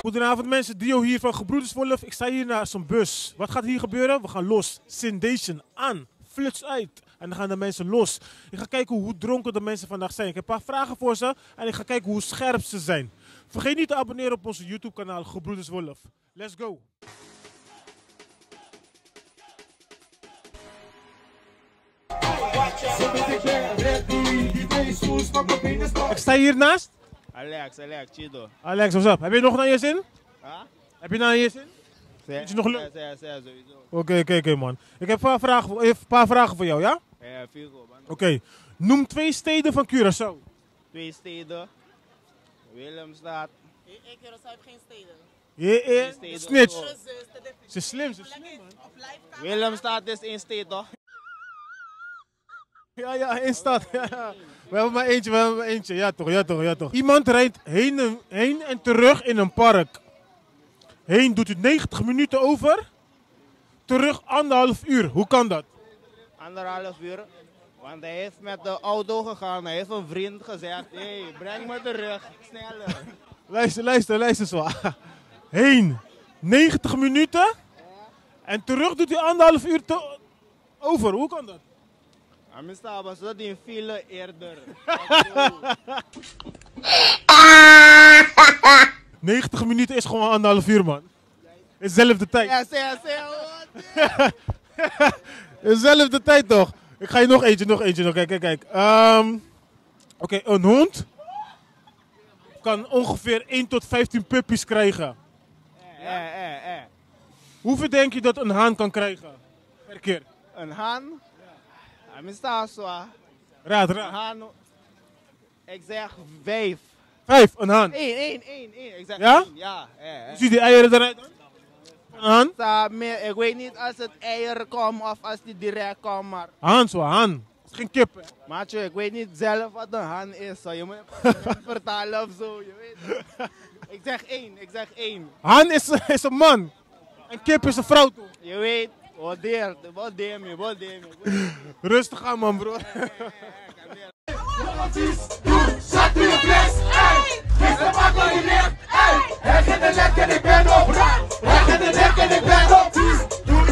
Goedenavond mensen, Dio hier van Gebroeders Wolf. Ik sta hier naar zo'n bus. Wat gaat hier gebeuren? We gaan los. Sindation aan. Fluts uit. En dan gaan de mensen los. Ik ga kijken hoe dronken de mensen vandaag zijn. Ik heb een paar vragen voor ze. En ik ga kijken hoe scherp ze zijn. Vergeet niet te abonneren op onze YouTube kanaal Gebroeders Wolf. Let's go. Ik sta hier naast. Alex, chido. Alex, what's up? Heb je nog naar je zin? Huh? Heb je naar je zin? Is je nog leuk? Ja, sowieso. Oké, man. Ik heb een paar vragen voor jou, ja? Ja, veel goed, man. Oké. Noem 2 steden van Curaçao. 2 steden. Willemstad. Curaçao heeft geen steden. Yeah, snitch. Ze is slim, man. Willemstad is 1 stad, toch? Ja, 1 stad. Ja. We hebben maar eentje, Ja, toch. Iemand rijdt heen en terug in een park. Heen doet hij 90 minuten over. Terug 1,5 uur. Hoe kan dat? 1,5 uur. Want hij is met de auto gegaan. Hij heeft een vriend gezegd: hey, breng me terug. Sneller. Luister zo. Heen 90 minuten. En terug doet hij 1,5 uur over. Hoe kan dat? Amistad was dat in file eerder. 90 minuten is gewoon 1,5 uur, man. Is dezelfde tijd. Ja, zeg. Is dezelfde tijd toch? Ik ga je nog eentje. Kijk. Oké, een hond kan ongeveer 1 tot 15 puppies krijgen. Hoeveel denk je dat een haan kan krijgen per keer? Een haan? Amistad, zwaar. Raad. Een haan. Ik zeg 5. 5, een haan. 1. Ik zeg Ja? 1. Ja. Hoe ziet die eieren eruit dan? Een haan? Ik weet niet als het eieren komt of als die direct komt, maar... Haan. Het is geen kip, hè? Maatje, ik weet niet zelf wat een haan is. Je moet het vertalen of zo, je weet het. Ik zeg 1. Haan is een man. En kip is een vrouw, toch? Je weet, wat deer me. Rustig aan, man, bro. Zat in je fles, ey! Gisteren maak ik je licht, ey! Hij gaat de lek en ik ben op raad! Hij gaat de lek en ik ben op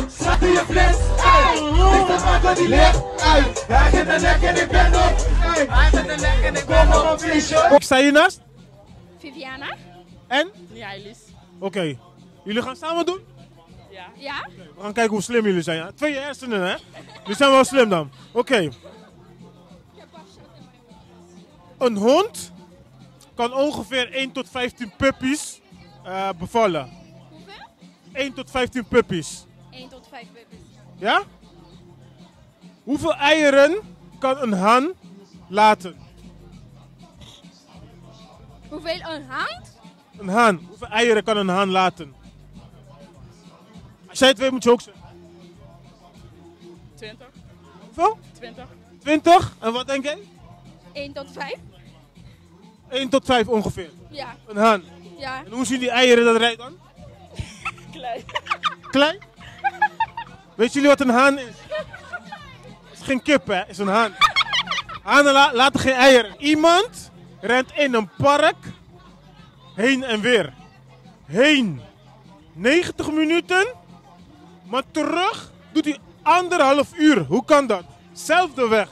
zat in je fles, ey! Gisteren maak ik je licht, ey! Hij gaat de lek en ik ben op ey! Hij gaat de lek en ik kom op een feestje! Ik sta hier naast. Viviana? En? Ja, Elise. Oké. Jullie gaan samen doen? Ja? We gaan kijken hoe slim jullie zijn. Ja? 2 hersenen, hè? Jullie zijn wel slim dan. Oké. Een hond kan ongeveer 1 tot 15 puppies bevallen. Hoeveel? 1 tot 15 puppies. 1 tot 5 baby's. Ja? Hoeveel eieren kan een haan laten? Hoeveel een haan? Een haan. Hoeveel eieren kan een haan laten? Als jij het weet moet je ook zeggen. 20. Hoeveel? 20. 20? En wat denk jij? 1 tot 5? 1 tot 5 ongeveer. Ja. Een haan. Ja. En hoe zien die eieren eruit dan? Klein. Klein? Weet jullie wat een haan is? Het is geen kip, hè? Het is een haan. Hanen laten geen eieren. Iemand rent in een park heen en weer. Heen 90 minuten, maar terug doet hij 1,5 uur. Hoe kan dat? Zelfde weg.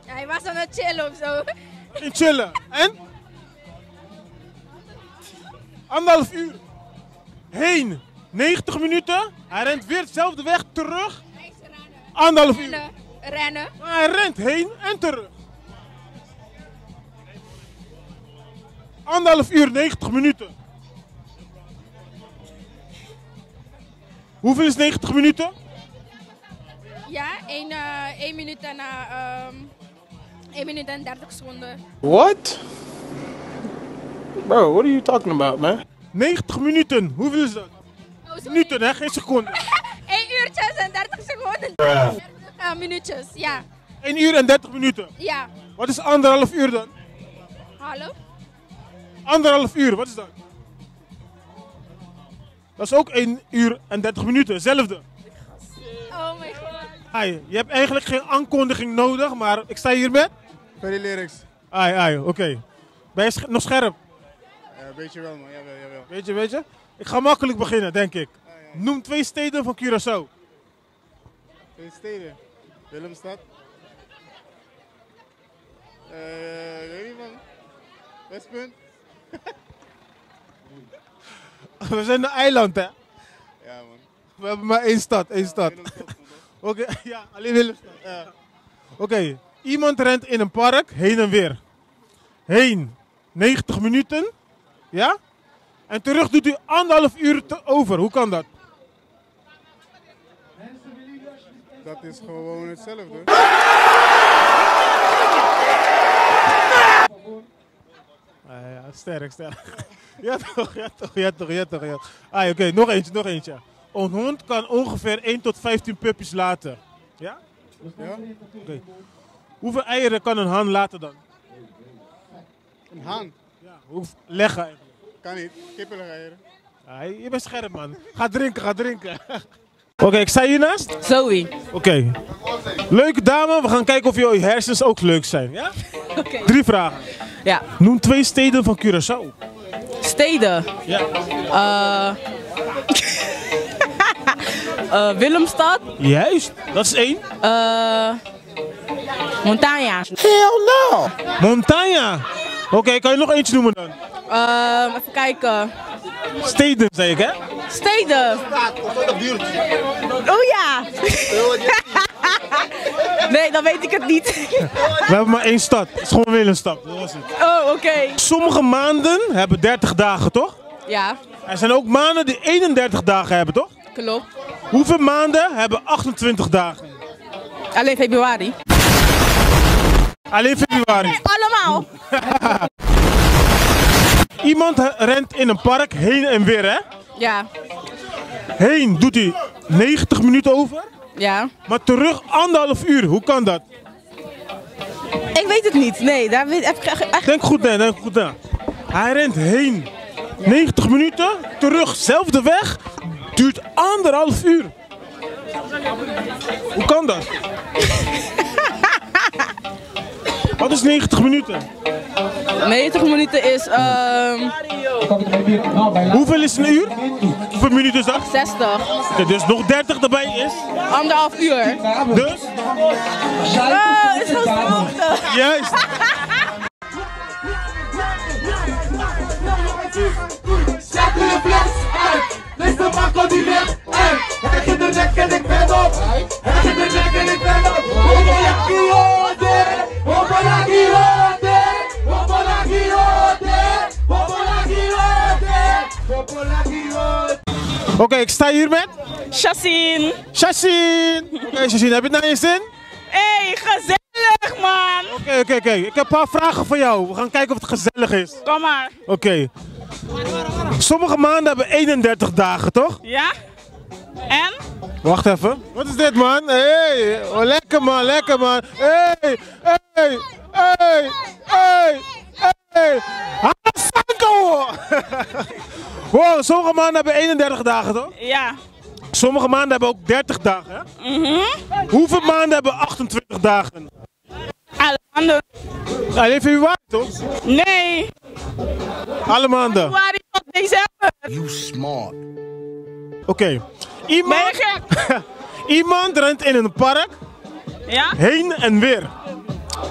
Ja, hij was aan het chillen of zo. In chillen. En? 1,5 uur. Heen 90 minuten. Hij rent weer dezelfde weg terug. 1,5 uur. Rennen. Maar hij rent heen en terug. 1,5 uur, 90 minuten. Hoeveel is 90 minuten? Ja, 1 minuut en 1 minuut en 30 seconden. What? Bro, what are you talking about, man? 90 minuten, hoeveel is dat? Oh, sorry. Minuten, hè? Geen seconden. 1 uurtjes en 30 seconden. 30 minuutjes, ja. 1 uur en 30 minuten. Ja. Wat is 1,5 uur dan? Hallo? 1,5 uur, wat is dat? Dat is ook 1 uur en 30 minuten, hetzelfde. Oh mijn god. Hi, je hebt eigenlijk geen aankondiging nodig, maar ik sta hier met... Ferry Lyrics. Ai, oké. Ben je nog scherp? Weet je wel, man. Jawel. Weet je? Ik ga makkelijk beginnen, denk ik. Noem 2 steden van Curaçao. 2 steden. Willemstad. Weet niet, man. Westpunt. We zijn een eiland, hè? Ja, man. We hebben maar 1 stad. Willemstad, Oké, ja, alleen Willemstad. Oké, iemand rent in een park heen en weer. Heen 90 minuten. Ja? En terug doet hij 1,5 uur over. Hoe kan dat? Dat is gewoon hetzelfde. Ja, sterk. Ja toch. Oké, nog eentje. Een hond kan ongeveer 1 tot 15 puppies laten. Ja? Ja? Oké. Hoeveel eieren kan een haan laten dan? Een haan. Ja, leggen eigenlijk. Kan niet. Kippeneieren. Je bent scherp, man. Ga drinken. Oké, ik sta hiernaast. Zoe. Oké. Leuke dame, we gaan kijken of je hersens ook leuk zijn. Ja? Oké. 3 vragen. Ja. Noem 2 steden van Curaçao. Steden. Ja. Willemstad. Juist, dat is 1. Montaña. Montaña. Oké, kan je nog eentje noemen dan? Even kijken. Steden, zei ik, hè? Steden. Oh ja. Nee, dan weet ik het niet. We hebben maar 1 stad. Het is gewoon Willemstad. Dat was het. Oh, oké. Sommige maanden hebben 30 dagen, toch? Ja, Er zijn ook maanden die 31 dagen hebben, toch? klopt. Hoeveel maanden hebben 28 dagen? Alleen februari. Alleen februari. Allemaal. Iemand rent in een park heen en weer, hè? Ja, Heen doet hij 90 minuten over, ja. maar terug 1,5 uur. Hoe kan dat? Ik weet het niet. Nee, daar heb ik echt... Denk goed na. Hij rent heen 90 minuten, terug zelfde weg, duurt 1,5 uur. Hoe kan dat? Wat is 90 minuten? 90 minuten is Hoeveel is een uur? Hoeveel minuten is dat? 60. Oké, dus nog 30 erbij is. 1,5 uur. Dus? Is gewoon hetzelfde. Juist. Zet je fles uit, lees de makko die ligt uit. Hij zit de nek en ik ben op. Hij zit de nek en ik ben op. Oké, ik sta hier met Chassine. Chassin. Oké, Chassin, heb je het naar je zin? Hey, gezellig man. Oké. Ik heb een paar vragen voor jou. We gaan kijken of het gezellig is. Kom maar. Oké. Sommige maanden hebben 31 dagen, toch? Ja? En? Wacht even. Wat is dit, man? Hey, oh, lekker man. Hey. Sanko! Wow, sommige maanden hebben 31 dagen, toch? Ja. Sommige maanden hebben ook 30 dagen, hè? Hoeveel maanden hebben 28 dagen? Alle maanden. Alleen februari, toch? Nee. Alle maanden. Februari tot december. You smart. Oké. Ben je gek? Iemand rent in een park Ja? heen en weer.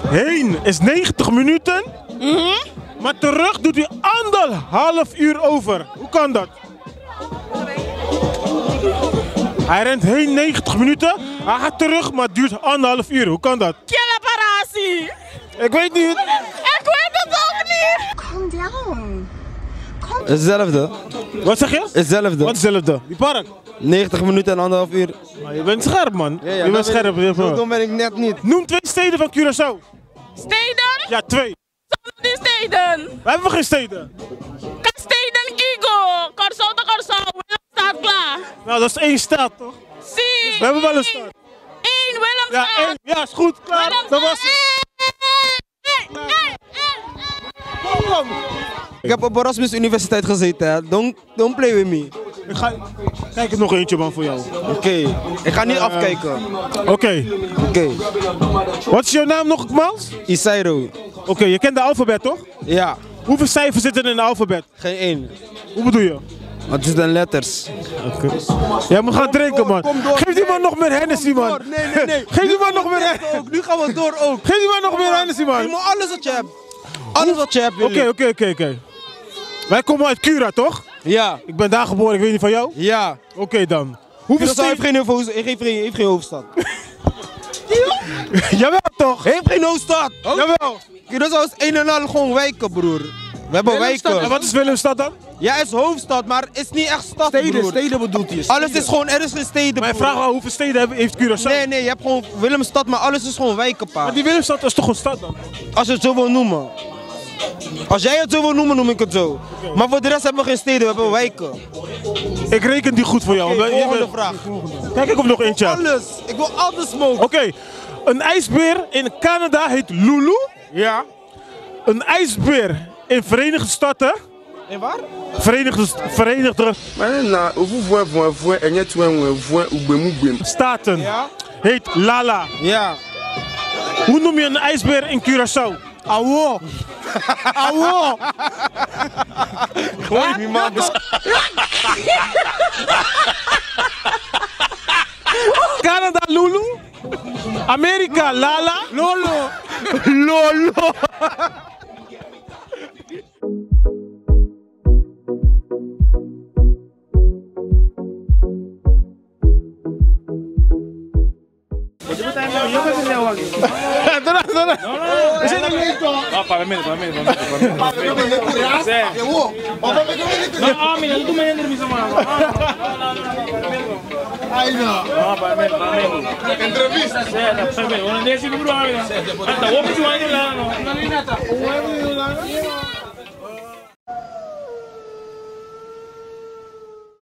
Heen is 90 minuten, maar terug doet hij 1,5 uur over. Hoe kan dat? Hij rent heen 90 minuten, hij gaat terug, maar het duurt 1,5 uur. Hoe kan dat? Killaparasi. Ik weet niet. Ik weet het ook niet. Calm down. Hetzelfde. Wat zeg je? Hetzelfde. Wat is hetzelfde? Die park. 90 minuten en 1,5 uur. Maar je bent scherp, man. Ja, Je bent scherp. Zo dom ben ik net niet. Noem 2 steden van Curaçao. Steden? Ja, 2. Die steden. We hebben geen steden. Kasteden Gigo. Corso de Corso. Staat klaar. Nou, dat is 1 stad, toch? Zie. We hebben wel een stad. 1 Willemstad. Ja, 1. Ja, is goed. Klaar. Dat was het. Ik heb op Erasmus Universiteit gezeten, hè. Don't play with me. Kijk er nog eentje man voor jou. Oké, ik ga niet afkijken. Oké. Wat is jouw naam nogmaals? Isairo. Oké, je kent de alfabet toch? Ja, Hoeveel cijfers zitten er in de alfabet? geen 1. Hoe bedoel je? Het is de letters. Jij moet gaan drinken man. kom door. Geef die man nog meer Hennessy man. Nee. Geef die man nog meer Hennessy. Ook, nu gaan we door ook. Geef die man nog meer Hennessy man. Geef me alles wat je hebt. Alles wat je hebt, Willy. Oké. Wij komen uit Cura toch? Ja. Ik ben daar geboren, ik weet niet van jou. Ja. Oké dan. Hoeveel Curaçao heeft steden? heeft geen hoofdstad. Jawel toch? Heeft geen hoofdstad. Jawel. Curaçao is een en al gewoon wijken, broer. We hebben wijken. En wat is Willemstad dan? Ja, is hoofdstad, maar is niet echt stad, broer. Steden bedoelt hij. Alles is gewoon, er is geen steden, Mijn broer. vraag wel, hoeveel steden heeft Curaçao? Nee, je hebt gewoon Willemstad, maar alles is gewoon wijken, pa. Maar die Willemstad is toch een stad dan? Als je het zo wil noemen. Als jij het zo wil noemen, noem ik het zo. Maar voor de rest hebben we geen steden, we hebben wijken. Ik reken die goed voor jou. Oké, Je volgende bent- vraag. Kijk, ik heb nog eentje. Alles. Ik wil alles smoken. Oké, een ijsbeer in Canada heet Lulu. Ja. Een ijsbeer in Verenigde Staten. En waar? Verenigde Staten Ja. heet Lala. Ja. Hoe noem je een ijsbeer in Curaçao? Awo. Awo. Gooi die man. Canada Lulu. Amerika Lala. Lolo. Lolo. Entrevista.